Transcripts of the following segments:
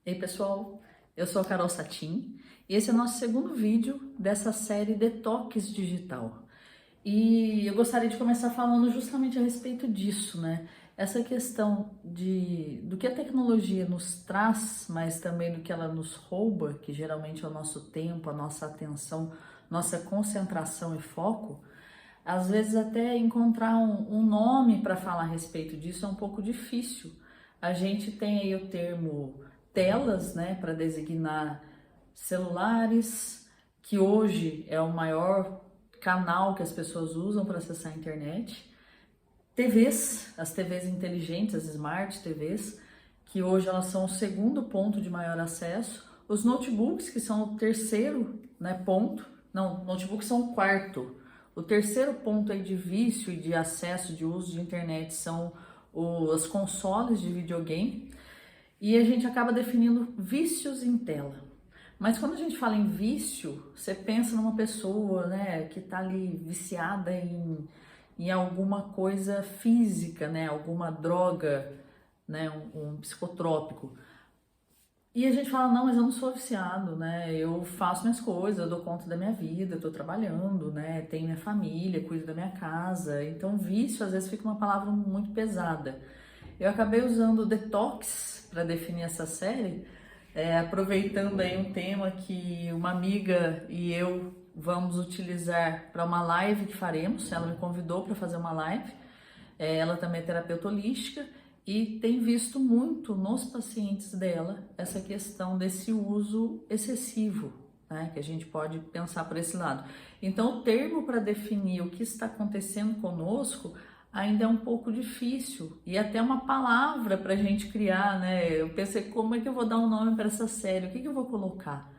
Ei pessoal, eu sou a Carol Satin e esse é o nosso segundo vídeo dessa série Detox Digital. E eu gostaria de começar falando justamente a respeito disso, né? Essa questão do que a tecnologia nos traz, mas também do que ela nos rouba, que geralmente é o nosso tempo, a nossa atenção, nossa concentração e foco. Às vezes até encontrar um nome para falar a respeito disso é um pouco difícil. A gente tem aí o termo telas, né, para designar celulares, que hoje é o maior canal que as pessoas usam para acessar a internet. TVs, as TVs inteligentes, as Smart TVs, que hoje elas são o segundo ponto de maior acesso. Os notebooks, que são o terceiro, né, ponto. Não, notebooks são o quarto. O terceiro ponto aí de vício e de acesso, de uso de internet são os consoles de videogame. E a gente acaba definindo vícios em tela. Mas quando a gente fala em vício, você pensa numa pessoa, né, que está ali viciada em alguma coisa física, né, alguma droga, né, um psicotrópico. E a gente fala, não, mas eu não sou viciado, né, eu faço minhas coisas, eu dou conta da minha vida, eu tô trabalhando, né, tenho minha família, cuido da minha casa. Então vício às vezes fica uma palavra muito pesada. Eu acabei usando detox para definir essa série, aproveitando aí um tema que uma amiga e eu vamos utilizar para uma live que faremos. Ela me convidou para fazer uma live. Ela também é terapeuta holística e tem visto muito nos pacientes dela essa questão desse uso excessivo, né, que a gente pode pensar por esse lado. Então, o termo para definir o que está acontecendo conosco ainda é um pouco difícil e até uma palavra para a gente criar, né? Eu pensei, como é que eu vou dar um nome para essa série? O que eu vou colocar?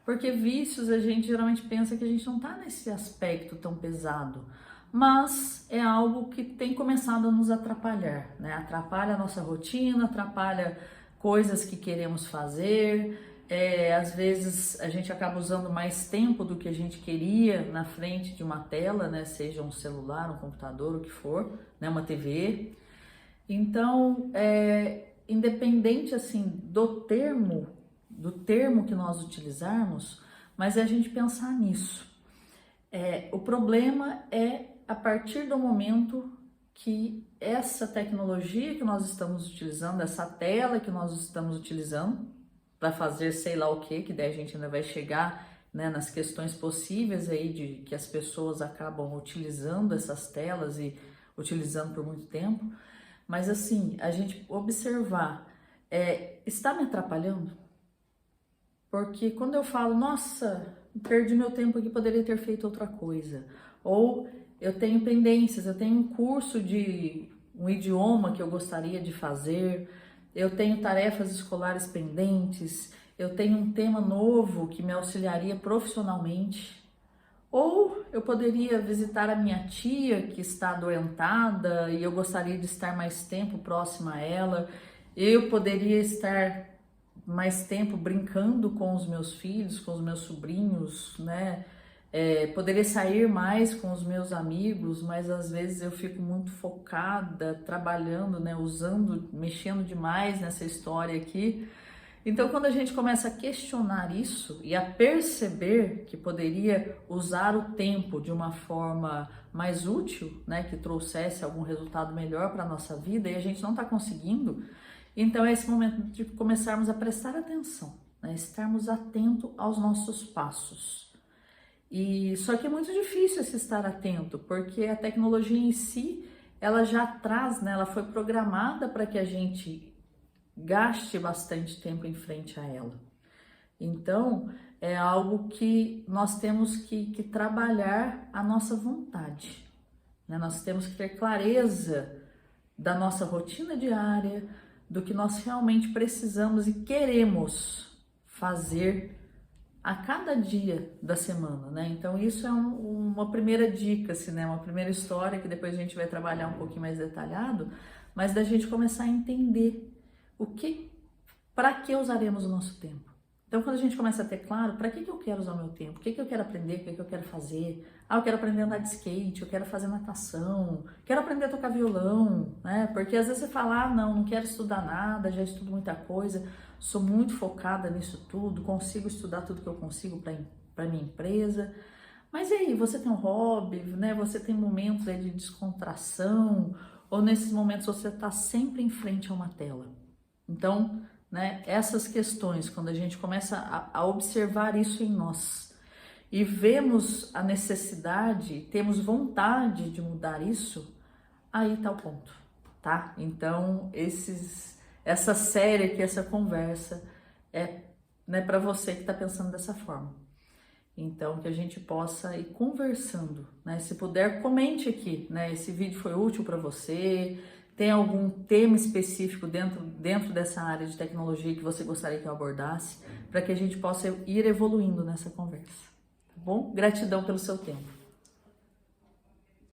Porque vícios a gente geralmente pensa que a gente não está nesse aspecto tão pesado, mas é algo que tem começado a nos atrapalhar, né? Atrapalha a nossa rotina, atrapalha coisas que queremos fazer. Às vezes a gente acaba usando mais tempo do que a gente queria na frente de uma tela, né? Seja um celular, um computador, o que for, né? Uma TV. Então, independente assim do termo que nós utilizarmos, mas é a gente pensar nisso. O problema é a partir do momento que essa tecnologia que nós estamos utilizando, essa tela que nós estamos utilizando para fazer sei lá o que daí a gente ainda vai chegar, né, nas questões possíveis aí de que as pessoas acabam utilizando essas telas e utilizando por muito tempo. Mas assim, a gente observar, está me atrapalhando? Porque quando eu falo, nossa, perdi meu tempo aqui, poderia ter feito outra coisa. Ou eu tenho pendências, eu tenho um curso de um idioma que eu gostaria de fazer, eu tenho tarefas escolares pendentes, eu tenho um tema novo que me auxiliaria profissionalmente. Ou eu poderia visitar a minha tia que está adoentada e eu gostaria de estar mais tempo próxima a ela. Eu poderia estar mais tempo brincando com os meus filhos, com os meus sobrinhos, né? Poderia sair mais com os meus amigos, mas às vezes eu fico muito focada, trabalhando, né? Mexendo demais nessa história aqui. Então, quando a gente começa a questionar isso e a perceber que poderia usar o tempo de uma forma mais útil, né, que trouxesse algum resultado melhor para a nossa vida e a gente não está conseguindo, então é esse momento de começarmos a prestar atenção, né, estarmos atentos aos nossos passos. E só que é muito difícil esse estar atento, porque a tecnologia em si, ela já traz, né, ela foi programada para que a gente gaste bastante tempo em frente a ela. Então, é algo que nós temos que trabalhar a nossa vontade, né? Nós temos que ter clareza da nossa rotina diária, do que nós realmente precisamos e queremos fazer a cada dia da semana, né? Então, isso é uma primeira dica, assim, né? Uma primeira história que depois a gente vai trabalhar um pouquinho mais detalhado, mas da gente começar a entender para que usaremos o nosso tempo? Então, quando a gente começa a ter claro, para que eu quero usar o meu tempo? O que eu quero aprender? O que eu quero fazer? Ah, eu quero aprender a andar de skate, eu quero fazer natação, quero aprender a tocar violão, né? Porque às vezes você fala, ah, não quero estudar nada, já estudo muita coisa, sou muito focada nisso tudo, consigo estudar tudo que eu consigo para minha empresa. Mas e aí, você tem um hobby, né? Você tem momentos aí de descontração, ou nesses momentos você está sempre em frente a uma tela? Então, né, essas questões, quando a gente começa a observar isso em nós e vemos a necessidade, temos vontade de mudar isso, aí tá o ponto, tá? Então, essa série aqui, essa conversa é, né, para você que está pensando dessa forma. Então, que a gente possa ir conversando, né? Se puder, comente aqui, né? Esse vídeo foi útil para você? Tem algum tema específico dentro dessa área de tecnologia que você gostaria que eu abordasse? Para que a gente possa ir evoluindo nessa conversa, tá bom? Gratidão pelo seu tempo.